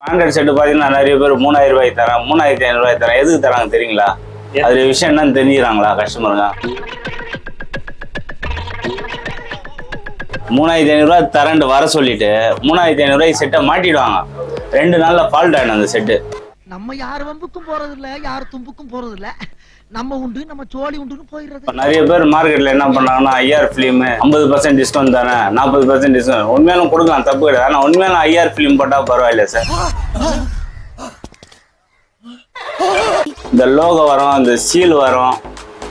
Android set பார்த்தீங்கன்னா நிறைய பேர் 3000 ரூபாய்க்கு தரேன், 3500 ரூபாய்க்கு தரேன். எதுக்கு தராங்க தெரியுங்களா? அது விஷயம் என்னன்னு தெரிஞ்சுக்கிறாங்களா கஸ்டமருங்க? 3500 ரூபாய் தரேன்ட்டு வர சொல்லிட்டு 3500 ரூபாய்க்கு செட்டை மாட்டிடுவாங்க. 2 நாள்ல ஃபால்ட் ஆயிடும் அந்த செட்டு. நம்ம யார் வம்புக்கும் போறது இல்ல, யார் தும்புக்கும் போறது இல்ல. நம்ம உண்டு நம்ம சோழி உண்டுன்னு போயிடுறது. நிறைய பேர் மார்க்கெட்ல என்ன பண்ணாங்கன்னா ஐஆர் ஃபிலிம் 50% டிஸ்கவுண்ட் தானே, 40% டிஸ்கவுண்ட். உண்மையாலும் கொடுக்கலாம், தப்பு கிடையாது. ஆனால் உண்மையாலும் ஐஆர் ஃபிலிம் போட்டா பரவாயில்ல சார். இந்த லோகோ வரும், இந்த சீல் வரும்,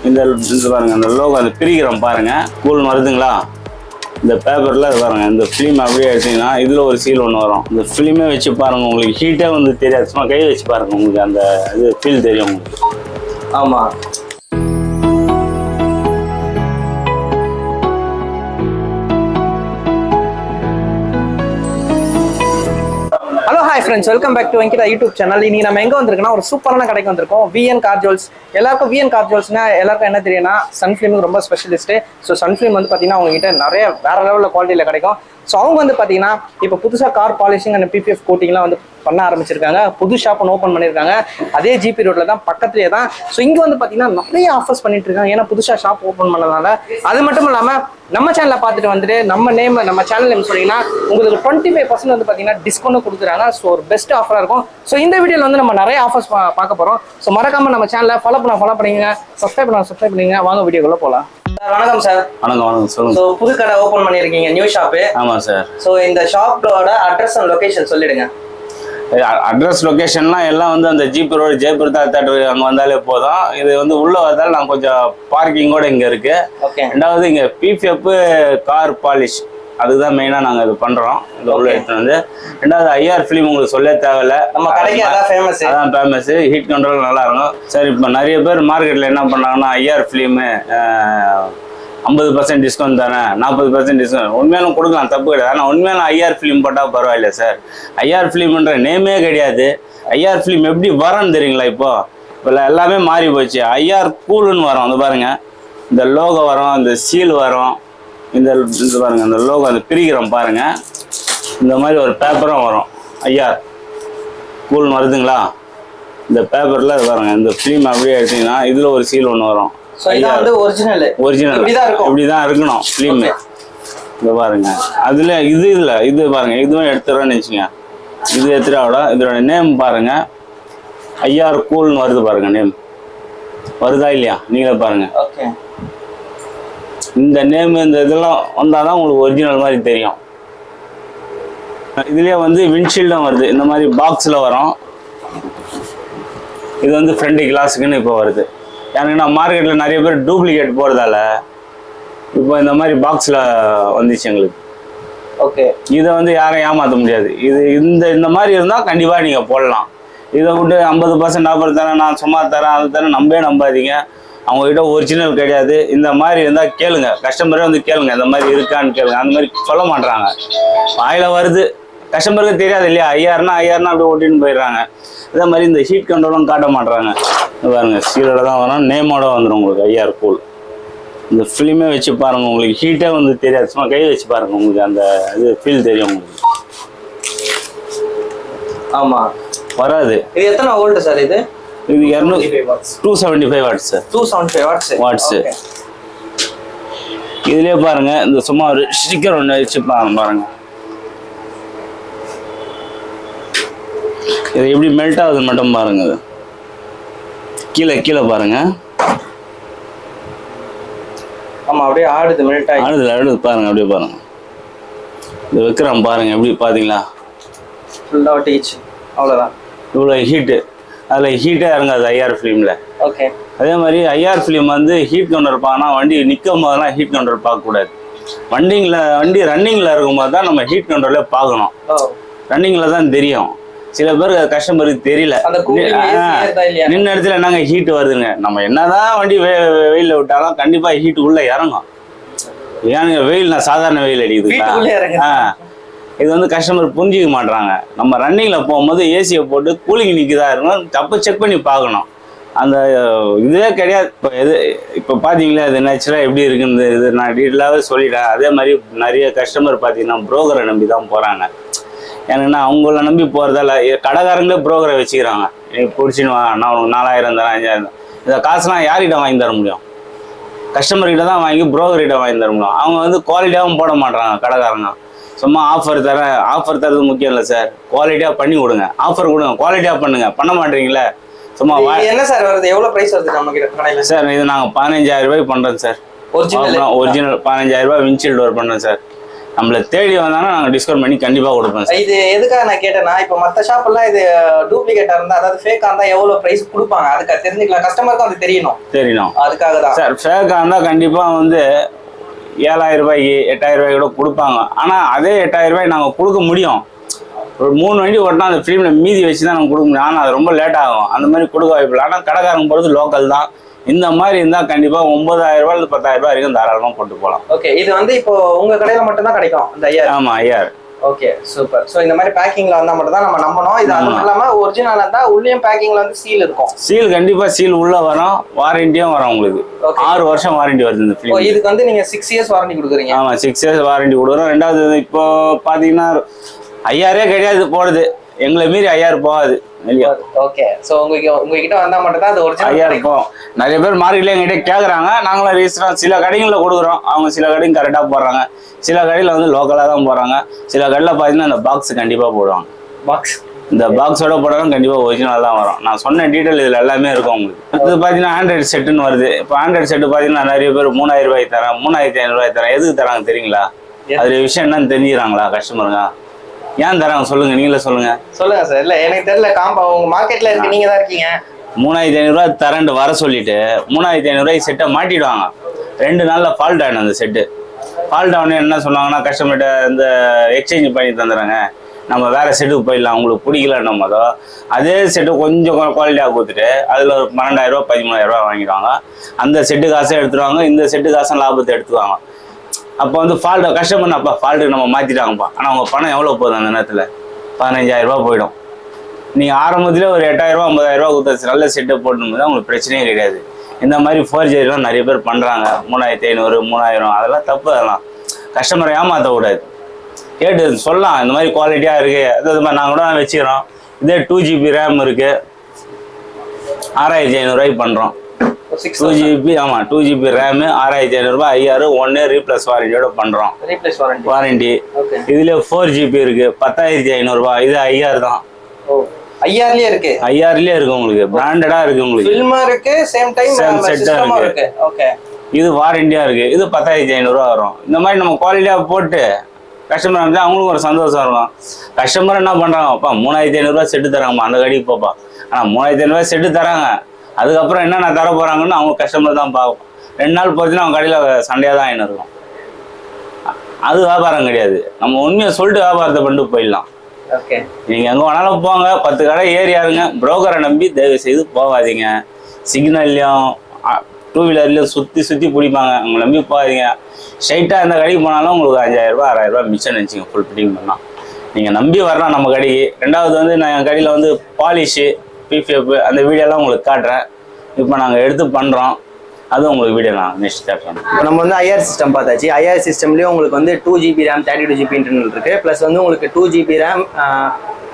இந்த பாருங்க, இந்த லோகோ அந்த பிரிக்கிறோம் பாருங்க, கூல் வருதுங்களா? இந்த பேப்பர்ல பாருங்க, இந்த ஃபிலிம் அப்படியே எடுத்தீங்கன்னா இதுல ஒரு சீல் ஒன்று வரும். இந்த ஃபிலிமே வச்சு பாருங்க, உங்களுக்கு ஹீட்டே வந்து தெரியாது. சும்மா கை வச்சு பாருங்க, உங்களுக்கு அந்த இது ஃபீல் தெரியும் உங்களுக்கு. ஆமா. Hello hi friends, welcome back to Venkida YouTube channel. இன்னைக்கு நம்ம எங்க வந்திருக்கோம்னா ஒரு சூப்பரான கடைக்கு வந்திருக்கோம். VN Car Jewels. எல்லாருக்கும் விஎன் கார் ஜுவல்ஸ்னா எல்லாருக்கும் என்ன தெரியும்னா சன்ஃபிலிமுக்கு ரொம்ப ஸ்பெஷலிஸ்ட். ஸோ சன்ஃபிலிம் வந்து பார்த்தீங்கன்னா அவங்க கிட்ட நிறைய வேற லெவலில் குவாலிட்டியில் கிடைக்கும். ஸோ அவங்க வந்து பார்த்தீங்கன்னா இப்போ புதுசாக கார் பாலிஷிங் அண்ட் பிபிஎஃப் கோட்டிங்லாம் வந்து பண்ண ஆரம்பிச்சிருக்காங்க. புது ஷாப் ஒன்று ஓப்பன் பண்ணியிருக்காங்க. அதே ஜிபி ரோட்ல தான், பக்கத்துலேயே தான். ஸோ இங்கே வந்து பார்த்தீங்கன்னா நிறைய ஆஃபர்ஸ் பண்ணிட்டு இருக்காங்க. ஏன்னா புதுசாக ஷாப் ஓப்பன் பண்ணதுனால. அது மட்டும் இல்லாமல் நம்ம சேனலை பார்த்துட்டு வந்துட்டு நம்ம சேனல் நேம் சொன்னீங்கன்னா உங்களுக்கு 25% வந்து பார்த்தீங்கன்னா டிஸ்கவுண்ட் கொடுக்குறாங்க. ஸோ ஒரு பெஸ்ட் ஆஃபராக இருக்கும். ஸோ இந்த வீடியோவில் வந்து நம்ம நிறைய ஆஃபர்ஸ் பார்க்க போகிறோம். ஸோ மறக்காம நம்ம சேனலை ஃபாலோ பண்ணிங்க, சப்ஸ்கிரைப் பண்ணிங்க. வாங்க வீடியோக்குள்ள போகலாம். வணக்கம் சார். வணக்கம் சொல்லுங்க. ஸோ புது கடை ஓப்பன் பண்ணியிருக்கீங்க, நியூ ஷாப்பு. ஆமாம் சார். ஸோ இந்த ஷாப்போட அட்ரஸ் அண்ட் லொகேஷன் சொல்லிடுங்க. அட்ரஸ் லொகேஷன்லாம் எல்லாம் வந்து அந்த ஜிபி ரோடு ஜெயபுர் தேட்டர் அங்கே வந்தாலே போதும். இது வந்து உள்ளே வந்தாலும் நான் கொஞ்சம் பார்க்கிங்கோட இங்கே இருக்கு. ரெண்டாவது இங்கே பிபிஎஃப் கார் பாலிஷ், அதுதான் மெயினாக நாங்கள் இது பண்ணுறோம். இந்த உள்ள எடுத்துன்னு வந்து. ரெண்டாவது ஐஆர் ஃபிலிம் உங்களுக்கு சொல்ல தேவையில்ல, நம்ம கடைக்கு அதான் ஃபேமஸ். அதான் ஃபேமஸ். ஹீட் கண்ட்ரோல் நல்லா இருக்கும். சரி, இப்போ நிறைய பேர் மார்க்கெட்டில் என்ன பண்ணாங்கன்னா ஐஆர் ஃபிலிமு 50% டிஸ்கவுண்ட் தானே, 40% டிஸ்கவுண்ட். உண்மையாலும் கொடுக்கலாம், தப்பு கிடையாது. ஆனால் உண்மையாலும் ஐஆர் ஃபிலிம் போட்டால் பரவாயில்ல சார். ஐஆர் ஃபிலிம்ன்ற நேமே கிடையாது. ஐஆர் ஃபிலிம் எப்படி வரன்னு தெரியுங்களா? இப்போ எல்லாமே மாறி போச்சு. ஐஆர் கூலுன்னு வரும், அது பாருங்க, இந்த லோகோ வரும், இந்த சீல் வரும், இந்த பாருங்க, இந்த லோகோ அந்த பிரிக்கிறோம் பாருங்க, இந்த மாதிரி ஒரு பேப்பரும் வரும். ஐஆர் கூல்னு வருதுங்களா? இந்த பேப்பர்ல பாருங்க, இந்த ஃபிலிம் அப்படியே எடுத்தீங்கன்னா இதுல ஒரு சீல் ஒன்று வரும். ஒரிஜினல் இப்படிதான் இருக்கணும் ஃபிலிம். இந்த பாருங்க, அதுல இது பாருங்க, இதுவும் எடுத்துறோன்னு வச்சுங்க. இது எடுத்துட்டா இதோட நேம் பாருங்க, ஐஆர் கூல்னு வருது பாருங்க. நேம் வருதா இல்லையா? நீங்களே பாருங்க. இந்த நேம் இந்த இதெல்லாம் வந்தாதான் உங்களுக்கு ஒரிஜினல் மாதிரி தெரியும். இதுலயே வந்து விண்ட்ஷீல்டும் வருது, இந்த மாதிரி பாக்ஸ்ல வரும். இது வந்து ஃப்ரண்ட் கிளாஸுக்குன்னு இப்போ வருது. ஏன்னா மார்க்கெட்டில் நிறைய பேர் டூப்ளிகேட் போகிறதால இப்போ இந்த மாதிரி பாக்ஸில் வந்துச்சு எங்களுக்கு. இதை வந்து யாரும் ஏமாற்ற முடியாது. இந்த மாதிரி இருந்தால் கண்டிப்பாக நீங்கள் போடலாம். இதை விட்டு 50% ஆஃபர் தரேன், நான் சும்மா தரேன், அது தரேன், நம்பாதீங்க. அவங்ககிட்ட ஒரிஜினல் கிடையாது. இந்த மாதிரி இருந்தால் கேளுங்க, கஸ்டமரே வந்து கேளுங்க, இந்த மாதிரி இருக்கான்னு கேளுங்க. அந்த மாதிரி சொல்ல மாட்டாங்க, வாயில வருது. கஸ்டமருக்கு தெரியாது இல்லையா? ஐஆர்னா அப்படியே ஓட்டின்னு போயிடுறாங்க. அதே மாதிரி இந்த ஹீட் கண்ட்ரோலும் காட்ட மாட்டுறாங்க. பாருங்க, சீலோட தான் வரும், நேமோட வந்துடும் உங்களுக்கு ஐஆர் கூல். இந்த ஃபிலிமே வச்சு பாருங்க, உங்களுக்கு ஹீட்டே வந்து தெரியாது. சும்மா கை வச்சு பாருங்க, உங்களுக்கு அந்த இது ஃபீல் தெரியும் உங்களுக்கு. ஆமா, வராது. இது எத்தனை வோல்ட் சார்? இது 275 வாட்ஸ் சார். 275 வாட்ஸ். இதுலயே பாருங்க, இந்த சும்மா ஒரு ஸ்டிக்கர் ஒன்று வச்சு பாருங்க, இது எப்படி மெல்ட் ஆகுதுன்னு மட்டும் பாருங்க. கீழே பாருங்க. ஆமா, அப்படியே ஆடுது, மெல்ட் ஆடுது பாருங்க. அப்படியே பாருங்க, இது வைக்கிறோம் பாருங்க, எப்படி பாத்தீங்களா? ஃபுல்லா ஒட்டிச்சு, அவ்வளவுதான். இவ்வளோ ஹீட்டு, அதில் ஹீட்டே இறங்காது ஐஆர் ஃபிலிமில். அதே மாதிரி ஐஆர் ஃபிலிம் வந்து ஹீட் கவுண்டர் பார்க்கணும். வண்டி நிற்கும் போதெல்லாம் ஹீட் கவுண்டர் பார்க்கக்கூடாது. வண்டி ரன்னிங்கில் இருக்கும்போது தான் நம்ம ஹீட் கவுண்டர்ல பார்க்கணும். ரன்னிங்கில் தான் தெரியும். சில பேர் கஸ்டமருக்கு தெரியல, நின்ன இடத்துல என்னங்க ஹீட் வருதுங்க. நம்ம என்னதான் வண்டி வெயிலில் விட்டாலும் கண்டிப்பாக ஹீட்டு உள்ளே இறங்கும். ஏனுங்க வெயில், நான் சாதாரண வெயில் அடிக்குது. இது வந்து கஸ்டமர் புரிஞ்சிக்க மாட்டாங்க. நம்ம ரன்னிங்கில் போகும்போது ஏசியை போட்டு கூலிங் நிற்குதா இருக்கணும், தப்பு செக் பண்ணி பார்க்கணும். அந்த இதுவே கிடையாது. இப்போ பார்த்தீங்களா, அது நேச்சுரலாக எப்படி இருக்குன்னு இது நான் டீட்டெயிலாகவே சொல்லிட்டேன். அதே மாதிரி நிறைய கஸ்டமர் பார்த்தீங்கன்னா புரோக்கரை நம்பி தான் போகிறாங்க. எனக்குன்னா அவங்கள நம்பி போகிறதால கடைக்காரங்களே புரோக்கரை வச்சுக்கிறாங்க. நீ பிடிச்சின்னு வா, நான் உனக்கு 4000 தரேன் 5000 இந்த காசுலாம் யார்கிட்ட வாங்கி தர முடியும்? கஸ்டமர்கிட்ட தான் வாங்கி புரோக்கர்கிட்ட வாங்கி தர முடியும். அவங்க வந்து குவாலிட்டியாகவும் போட மாட்டாங்க கடைக்காரங்க. சும்மா ஆஃபர் தரேன், ஆஃபர் தரது முக்கியம் இல்லை சார், குவாலிட்டியாக பண்ணி கொடுங்க, ஆஃபர் கொடுங்க, குவாலிட்டியாக பண்ணுங்க, பண்ண மாட்டீங்களே சும்மா என்ன சார் வருது? எவ்வளவு பிரைஸ் வருது நம்ம கிட்ட கடையில? சார் இது நாங்கள் 15000 ரூபாய்க்கு பண்ணுறோம் சார். ஒரிஜினல் 15000 ரூபாய் வின்ஷீல்டு ஒர்க் பண்ணுறோம் சார். நம்மளை தேடி வந்தாங்கன்னா நாங்கள் டிஸ்கவுண்ட் பண்ணி கண்டிப்பாக கொடுப்போம் சார். இது எதுக்காக நான் கேட்டேன்னா, இப்போ மற்ற ஷாப்லாம் இது டூப்ளிகேட்டாக இருந்தால், அதாவது ஃபேக்காக இருந்தால் எவ்வளோ ப்ரைஸ் கொடுப்பாங்க அதுக்கு தெரிஞ்சுக்கலாம், கஸ்டமருக்கும் அது தெரியணும். அதுக்காக தான் சார். ஃபேக்காக இருந்தால் கண்டிப்பாக வந்து 7000 ரூபாய்க்கு 8000 ரூபாய்க்கு கூட கொடுப்பாங்க. ஆனால் அதே 8000 ரூபாய்க்கு நாங்கள் கொடுக்க முடியும். ஒரு 3 வண்டி ஓட்டினா அந்த ஃபிலிமில் மீதி வச்சு தான் நம்ம கொடுக்க முடியும். ஆனால் அது ரொம்ப லேட் ஆகும், அந்த மாதிரி கொடுக்க வாய்ப்பு இல்லை. ஆனால் கடைக்காரங்க போகிறது லோக்கல் தான். இந்த மாதிரி இருந்தால் கண்டிப்பாக 9000 ரூபாயிலிருந்து 10000 ரூபாய் வரைக்கும் தாராளமாக போட்டு போகலாம். ஓகே, இது வந்து இப்போ உங்கள் கடையில் மட்டும்தான் கிடைக்கும் இந்த 5000? ஆமாம் 5000. Okay super. ஸோ இந்த மாதிரி பேக்கிங்கில் வந்தால் மட்டும் தான் நம்ம நம்பணும். இது அதுவும் இல்லாமல் ஒரிஜினல் இருந்தால் உள்ளேயும் பேக்கிங்கில் வந்து சீல் இருக்கும். சீல் கண்டிப்பாக சீல் உள்ளே வரும், வாரண்டியும் வரும். உங்களுக்கு 6 வருஷம் வாரண்டி வருது இந்த ஃபிலிம். இதுக்கு வந்து நீங்கள் 6 இயர்ஸ் வாரண்டி கொடுக்குறீங்க? ஆமாம் 6 இயர்ஸ் வாரண்டி கொடுக்குறோம். ரெண்டாவது இப்போ பார்த்தீங்கன்னா 5000 கிடையாது போடுது, எங்களை மீறி 5000 போகாது. ஓகே, ஸோ உங்ககிட்ட வந்தால் மட்டும் தான் அது ஒரிஜினல் 5000 போகும். நிறைய பேர் மார்க்கெட்ல எங்கிட்ட கேட்குறாங்க, நாங்களும் ரீசனாக சில கடைகளில் கொடுக்குறோம். அவங்க சில கடையும் கரெக்டாக போடுறாங்க, சில கடையில் வந்து லோக்கலாக தான் போடுறாங்க. சில கடையில் பார்த்தீங்கன்னா அந்த பாக்ஸ் கண்டிப்பாக போடுவாங்க. பாக்ஸ் இந்த பாக்ஸோட போட்டாலும் கண்டிப்பாக ஒரிஜினல் தான் வரும். நான் சொன்ன டீட்டெயில் இதில் எல்லாமே இருக்கும் உங்களுக்கு. அடுத்து பார்த்தீங்கன்னா ஆண்ட்ராய்டு செட்டுன்னு வருது. இப்போ ஆண்ட்ராய்டு செட்டு பார்த்தீங்கன்னா நிறைய பேர் 3000 ரூபாய்க்கு தரேன், 3500 ரூபாய்க்கு தரேன். எதுக்கு தராங்க தெரியுங்களா? அது விஷயம் என்னன்னு தெரிஞ்சுக்கிறாங்களா கஸ்டமருங்க? ஏன் தராங்க சொல்லுங்க, நீங்களே சொல்லுங்க. சொல்லுங்க சார். இல்லை எனக்கு தெரியல, உங்க மார்க்கெட்ல இருக்கு, நீங்க தான் இருக்கீங்க. 3500 ரூபாய் தரேன் வர சொல்லிட்டு 3500 ரூபாய்க்கு செட்டை மாட்டிடுவாங்க. 2 நாள்ல ஃபால்ட் ஆகிடும் அந்த செட்டு. ஃபால்ட் ஆகணும் என்ன சொன்னாங்கன்னா, கஸ்டமர்கிட்ட இந்த எக்ஸ்சேஞ்ச் பண்ணி தந்துடுறாங்க, நம்ம வேற செட்டுக்கு போயிடலாம், உங்களுக்கு பிடிக்கலன்னும் போதோ அதே செட்டு கொஞ்சம் குவாலிட்டியாக கொடுத்துட்டு அதில் ஒரு 12000 ரூபா 13000 ரூபா வாங்கிடுவாங்க. அந்த செட்டு காசை எடுத்துருவாங்க, இந்த செட்டு காசும் லாபத்தை எடுத்துவாங்க. அப்போ வந்து ஃபால்ட்டு கஸ்டமர் அப்பா ஃபால்ட்டு நம்ம மாற்றிட்டாங்கப்பா. ஆனால் அவங்க பணம் எவ்வளோ போகுது அந்த நேரத்தில்? 15000 ரூபா போயிடும். நீங்கள் ஆரம்பத்தில் ஒரு 8000 ரூபா 50000 ரூபா கொடுத்து நல்ல செட்டை போடணும் தான் உங்களுக்கு பிரச்சனையே கிடையாது. இந்த மாதிரி 4G நிறைய பேர் பண்ணுறாங்க, 3500 3000 அதெல்லாம் தப்பு. அதெல்லாம் கஸ்டமரை ஏமாற்றக்கூடாது, கேட்டு சொல்லலாம் இந்த மாதிரி குவாலிட்டியாக இருக்குது. அது மாதிரி நாங்கள் கூட வச்சுக்கிறோம். இதே 2GB ரேம் இருக்குது, 6500 ரூபாய்க்கு பண்ணுறோம். 2GB ஆமாம் 2GB ரேமு 6500 ரூபாய். 5000 1 ரீப்ளேஸ் வாரண்டியோட பண்ணுறோம். வாரண்டி இதுலேயே 4GB இருக்குது, 10500 ரூபாய். இது 5000 தான். 5000 இருக்கு, 5000 இருக்கு. உங்களுக்கு பிராண்டடா இருக்கு, உங்களுக்கு ஃபில்மா இருக்கு, சேம் டைம் செட்டா இருக்கு. ஓகே, இது வாரண்டியா இருக்கு. இது 10500 ரூபாய் வரும். இந்த மாதிரி நம்ம குவாலிட்டியா போட்டு கஸ்டமர் வந்து அவங்களுக்கு ஒரு சந்தோஷம் இருக்கும். கஸ்டமர் என்ன பண்றாங்க, அப்பா 3500 ரூபாய் செட்டு தராங்கம்மா, அந்த கடைக்கு போப்பா. ஆனா 3500 ரூபாய் செட்டு தராங்க, அதுக்கப்புறம் என்னென்ன தர போறாங்கன்னு அவங்க கஸ்டமர் தான் பார்க்கும். 2 நாள் போச்சுன்னா அவங்க கடையில சண்டையா தான் ஆயின்னு இருக்கும். அது வியாபாரம் கிடையாது. நம்ம உண்மையை சொல்லிட்டு வியாபாரத்தை பண்ணிட்டு போயிடலாம். நீங்க எங்க வேணாலும் போங்க, 10 கடை ஏறியாருங்க. புரோக்கரை நம்பி தயவு செய்து போகாதீங்க. சிக்னல்லையும் 2 வீலர்லையும் சுற்றி பிடிப்பாங்க, உங்களை நம்பி போகாதீங்க. ஸ்ட்ரைட்டாக எந்த கடைக்கு போனாலும் உங்களுக்கு 5000 ரூபாய் 6000 ரூபாய் மிச்சம் நினச்சிங்க ஃபுல் ஃபிட்டிங் பண்ணலாம். நீங்கள் நம்பி வரலாம் நம்ம கடைக்கு. ரெண்டாவது வந்து நான் என் கடையில் வந்து பாலிஷு பிபிஎஃப் அந்த வீடியோலாம் உங்களுக்கு காட்டுறேன். இப்போ நாங்கள் எடுத்து பண்ணுறோம், அதுவும் உங்களுக்கு வீடியோ நான் நெக்ஸ்ட் காட்டுறேன். இப்போ நம்ம வந்து IR சிஸ்டம் பார்த்தாச்சு. IR சிஸ்டம்லேயும் உங்களுக்கு வந்து 2GB ரேம் 32GB இன்டர்னல் இருக்குது. ப்ளஸ் வந்து உங்களுக்கு 2GB ரேம்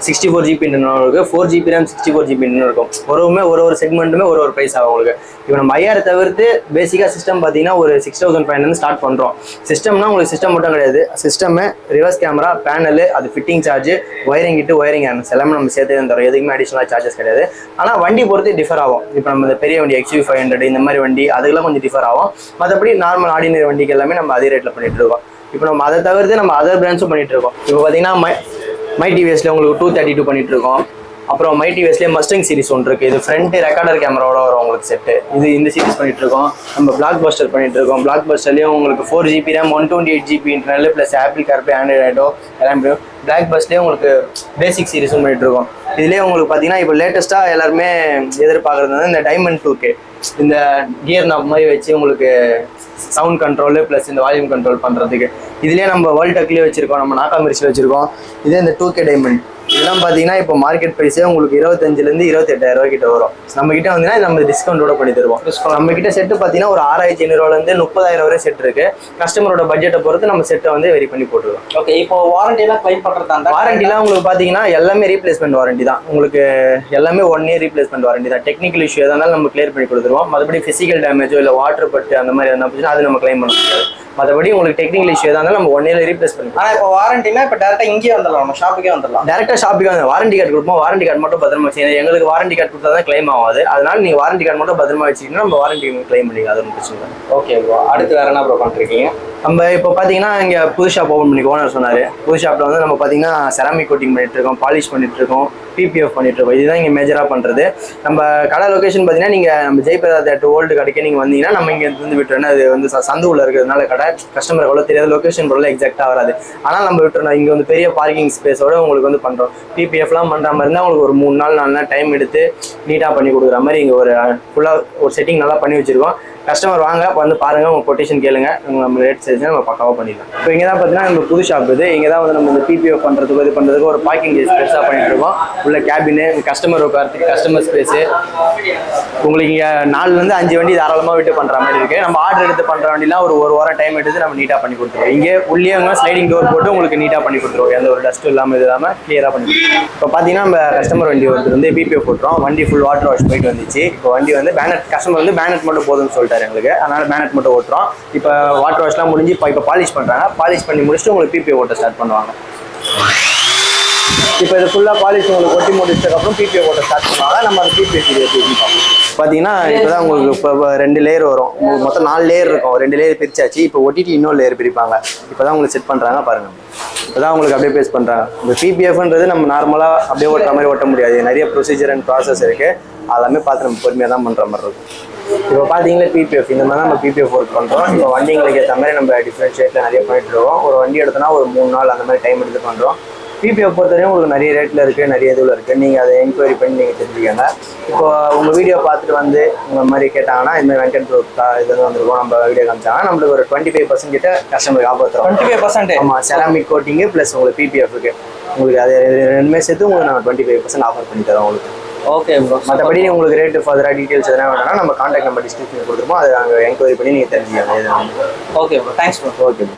64GB இன்டர்னல் இருக்குது, 4GB ரேம் 64GB இன்டர்னல் இருக்கும். ஒரு செக்மெண்ட்டுமே ஒரு ப்ரைஸ் ஆகும் உங்களுக்கு. இப்போ நம்ம IR தவிர்த்து பேசிக்காக சிஸ்டம் பார்த்தீங்கன்னா ஒரு 6500 ஸ்டார்ட் பண்ணுறோம். சிஸ்டம்னா உங்களுக்கு சிஸ்டம் மட்டும் கிடையாது, சிஸ்டமு, ரிவர்ஸ் கேமரா, பேனலு, அது ஃபிட்டிங் சார்ஜ், ஒயரிங் ஹேண்ட்ஸ் எல்லாமே நம்ம சேர்த்து தரோம். எதுக்குமே அடிஷனலாக சார்ஜஸ் கிடையாது. ஆனால் வண்டி பொறுத்து டிஃபர் ஆகும். இப்போ நம்ம இந்த பெரிய வண்டி XUV500 இந்த மாதிரி வண்டி அதுக்கெல்லாம் கொஞ்சம் டிஃபர் ஆகும். மற்றபடி நார்மல் ஆர்டினரி வண்டிக்கு எல்லாமே நம்ம அதே ரேட்டில் பண்ணிட்டு இருக்கோம். இப்போ நம்ம அதை தவிர்த்து நம்ம அதர் பிராண்ட்ஸும் பண்ணிட்டு இருக்கோம். இப்போ பார்த்தீங்கன்னா மை டிவிஎஸ்ல உங்களுக்கு 232 பண்ணிட்டு இருக்கோம். அப்புறம் மை டிவிஎஸ்லேயே மஸ்டங் சீரிஸ் ஒன்று இருக்குது. இது ஃப்ரண்ட் ரெக்கார்டர் கேமராவோட வரும் உங்களுக்கு செட்டு. இந்த சீரிஸ் பண்ணிட்டு இருக்கோம். நம்ம பிளாக் பஸ்டர் பண்ணிட்டு இருக்கோம். பிளாக் பஸ்டர்லேயும் உங்களுக்கு 4GB RAM 128GB internal plus Apple CarPlay ஆண்ட்ராய்டோ எல்லாமே. பிளாக் பஸ்லேயே உங்களுக்கு பேசிக் சீரிஸும் பண்ணிட்டு இருக்கோம். இதுலேயே உங்களுக்கு பார்த்தீங்கன்னா இப்போ லேட்டஸ்ட்டாக எல்லாருமே எதிர்பார்க்குறது வந்து இந்த டைமண்ட் 2K, இந்த கியர் நாப் மாதிரி வச்சு உங்களுக்கு சவுண்ட் கண்ட்ரோலு ப்ளஸ் இந்த வால்யூம் கண்ட்ரோல் பண்ணுறதுக்கு. இதுலேயே நம்ம வேர்ல்ட் டக்லேயே வச்சுருக்கோம், நம்ம நாக்காமிரிச்சில் வச்சுருக்கோம். இதே இந்த 2K டைமண்ட் இதெல்லாம் பார்த்தீங்கன்னா இப்போ மார்க்கெட் ப்ரைஸே உங்களுக்கு 25,000 28,000 ரூபாய் கிட்ட வரும். நம்ம கிட்ட வந்து நம்ம டிஸ்கவுண்டோட பண்ணி தருவோம். நம்ம கிட்ட செட்டு பார்த்தீங்கன்னா ஒரு 6,500 30,000 வரை செட் இருக்கு. கஸ்டமரோட பட்ஜெட்டை பொறுத்து நம்ம செட்டை வந்து வெரி பண்ணி போட்டுருவோம். ஓகே, இப்போ வாரண்டிலாம் கிளைம் பண்றதா வாரண்டிலாம் உங்களுக்கு பார்த்தீங்கன்னா எல்லாமே ரீப்ளேஸ்மெண்ட் வாரண்டி தான். உங்களுக்கு எல்லாமே 1 இயர் ரீப்ளேஸ்மெண்ட் வாரண்டி தான். டெக்னிக்கல் இஷ்யூ எதாக இருந்தாலும் நம்ம கிளியர் பண்ணி கொடுத்துருவோம். மற்றபடி ஃபிசிக்கல் டேமேஜோ இல்லை வாட்டர் பட்டு அந்த மாதிரி எதனா போச்சுன்னா அது நம்ம கிளைம் பண்ண முடியாது. மற்றபடி உங்களுக்கு டெக்னிக்கல் இஷ்யூ எதாக இருந்தாலும் நம்ம 1 இயர் ரீப்ளேஸ் பண்ணுவோம். ஆனால் இப்போ வாரண்டினா இப்போ டேரக்டா இங்கேயே வந்துடலாம், நம்ம ஷாப்புக்கே வந்துடலாம். டேரக்டா ஷாப்புக்கு வந்து வாரண்டி கார்டு கொடுப்போம். வாரண்டி கார்டு மட்டும் பத்திரமா வச்சுக்கணும். எங்களுக்கு வாரண்டி கார்டு கொடுத்தா தான் கிளைம் ஆகாது. அதனால நீங்க வாரண்டி கார்டு மட்டும் பத்திரமா வச்சுக்கிட்டா நம்ம வாரண்டி கிளைம் பண்ணிக்கலாம். அது ஒன்றும் பிரச்சனை இல்லை. ஓகே ப்ரோ, அடுத்து வேற என்ன ப்ரோ பண்ணிருக்கீங்க? நம்ம இப்போ பார்த்தீங்கன்னா இங்கே புது ஷாப் ஓப்பன் பண்ணி ஓனர் சொன்னார். புது ஷாப்பில் வந்து நம்ம பார்த்தீங்கன்னா செராமிக் கோட்டிங் பண்ணிட்டு இருக்கோம், பாலிஷ் பண்ணிட்டு இருக்கோம், பிபிஎஃப் பண்ணிட்டு இருக்கோம். இதுதான் இங்கே மேஜராக பண்ணுறது. நம்ம கடை லொகேஷன் பார்த்தீங்கன்னா நீங்கள் நம்ம ஜெயபிரதா தேட்டர் ஓல்டு கடைக்கு நீங்கள் வந்தீங்கன்னா நம்ம இங்கே இருந்து விட்டுறோம். அது வந்து சந்து உள்ள இருக்கிறதுனால கடை கஸ்டமர் எவ்வளோ தெரியாது, லொகேஷன் பொருள் எக்ஸாக்டாக வராது. ஆனால் நம்ம விட்டுறோம். இங்கே வந்து பெரிய பார்க்கிங் ஸ்பேஸோட உங்களுக்கு வந்து பண்ணுறோம். பிபிஎஃப்லாம் பண்ணுற மாதிரி இருந்தால் உங்களுக்கு ஒரு 3 நாள் 4 நாள் டைம் எடுத்து நீட்டாக பண்ணி கொடுக்குற மாதிரி இங்கே ஒரு ஃபுல்லாக ஒரு செட்டிங் நல்லா பண்ணி வச்சுருக்கோம். கஸ்டமர் வாங்க வந்து பாருங்க, உங்க கொட்டேஷன் கேளுங்க, நம்ம ரேட் சைஸ் நம்ம பக்காவாக பண்ணிடலாம். இப்போ இங்கே தான் பார்த்தீங்கன்னா நம்ம புது ஷாப் இது. இங்கே தான் வந்து நம்ம இந்த பிபிஎஃப் பண்ணுறதுக்கு இது பண்ணுறதுக்கு ஒரு பார்க்கிங் ஸ்பேஸாக பண்ணிட்டு இருக்கோம். உள்ள கேபினு, கஸ்டமர் உட்காரத்துக்கு கஸ்டமர் ஸ்பேஸு. உங்களுக்கு இங்கே 4லேருந்து 5 வண்டி தாராளமாக விட்டு பண்ணுற மாதிரி இருக்குது. நம்ம ஆர்டர் எடுத்து பண்ணுற வண்டிலாம் ஒரு வாரம் டைம் எடுத்து நம்ம நீட்டாக பண்ணி கொடுத்துருவோம். இங்கே உள்ளே ஸ்லைடிங் டோர் போட்டு உங்களுக்கு நீட்டாக பண்ணி கொடுத்துருவோம். எந்த ஒரு டஸ்ட்டும் இல்லாமல் இது இல்லாமல் கிளியராக பண்ணி கொடுத்துருவோம். இப்போ பார்த்தீங்கன்னா நம்ம கஸ்டமர் வண்டி ஒருத்தர் வந்து பிபிஎஃப் போட்டுறோம். வண்டி ஃபுல் வாட்டர் வாஷ் போயிட்டு வந்துச்சு. இப்போ வண்டி வந்து பேனட் கஸ்டமர் வந்து பேனட் மட்டும் போதும்னு சொல்லிட்டாரு எங்களுக்கு. அதனால பேனட் மட்டும் ஓட்டுறோம். இப்போ வாட்டர் வாஷ்லாம் முடிஞ்சு இப்போ பாலிஷ் பண்ணுறாங்க. பாலிஷ் பண்ணி முடிச்சுட்டு உங்களுக்கு பிபிஎஃப் ஓட்ட ஸ்டார்ட் பண்ணுவாங்க. இப்போ இது ஃபுல்லாக பாலிஷ் உங்களுக்கு ஒட்டி முடிச்சதுக்கப்புறம் பிபிஎஃப் ஓட்ட ஸ்டார்ட் பண்ணுவாங்க. நம்ம அந்த பிபிஎஃப் பார்த்தீங்கன்னா இப்போ தான் உங்களுக்கு இப்போ 2 லேயர் வரும். உங்களுக்கு மொத்தம் 4 லேயர் இருக்கும். 2 லேயர் பிரிச்சாச்சு. இப்போ ஒட்டிட்டு இன்னொரு லேயர் பிரிப்பாங்க. இப்போ தான் உங்களுக்கு செட் பண்ணுறாங்க பாருங்கள். இப்போ தான் உங்களுக்கு அப்படியே பேஸ் பண்ணுறாங்க. இந்த பிபிஎஃப்ன்றது நம்ம நார்மலாக அப்படியே ஓட்டுற மாதிரி ஓட்ட முடியாது. நிறைய ப்ரொசீஜர் அண்ட் ப்ராசஸ் இருக்குது. அதெல்லாமே பார்த்து நம்ம பொறுமையாக தான் பண்ணுற மாதிரி இருக்கும். இப்போ பார்த்தீங்கன்னா பிபிஎஃப் இந்த மாதிரி தான் நம்ம பிபிஎஃப் ஒர்க் பண்ணுறோம். இப்போ வண்டிங்களுக்கு ஏற்ற மாதிரி நம்ம டிஃப்ரெண்ட் ஷேட்டில் நிறைய பண்ணிட்டு இருக்கோம். ஒரு வண்டி எடுத்தோன்னா ஒரு 3 நாள் அந்த மாதிரி டைம் எடுத்து பண்ணுறோம். பிபிஎஃப் பொறுத்தவரையும் உங்களுக்கு நிறைய ரேட்டில் இருக்குது, நிறைய இதில் இருக்குது. நீங்கள் அதை என்கொயரி பண்ணி நீங்கள் தெரிஞ்சுக்கோங்க. இப்போ உங்கள் வீடியோ பார்த்துட்டு வந்து உங்கள் மாதிரி கேட்டாங்கன்னா இந்த மாதிரி வெங்கட் ப்ரோ இது வந்துருக்கோம். நம்ம வீடியோ காமிச்சாங்கன்னா நம்மளுக்கு ஒரு 25% கிட்ட கஸ்டமருக்கு காப்பாற்றுறோம். 25%? ஆமாம், செராமிக் கோட்டிங்கு ப்ளஸ் உங்களுக்கு பிபிஎஃப்க்கு உங்களுக்கு அது 2மே சேர்த்து உங்களுக்கு நாங்கள் 25% ஆஃபர் பண்ணி தரோம் உங்களுக்கு. Okay bro. மற்றபடி உங்களுக்கு ரேட்டு ஃபர்தராக டீட்டெயில்ஸ் எதனா வேணும்னா நம்ம கான்டாக்ட் நம்பர் டிஸ்கிரிப்ஷனில் கொடுத்துருப்போம். அதை நாங்கள் என்கொயரி பண்ணி நீங்கள் தெரிஞ்சுக்கோங்க. Okay bro, thanks bro. Okay bro.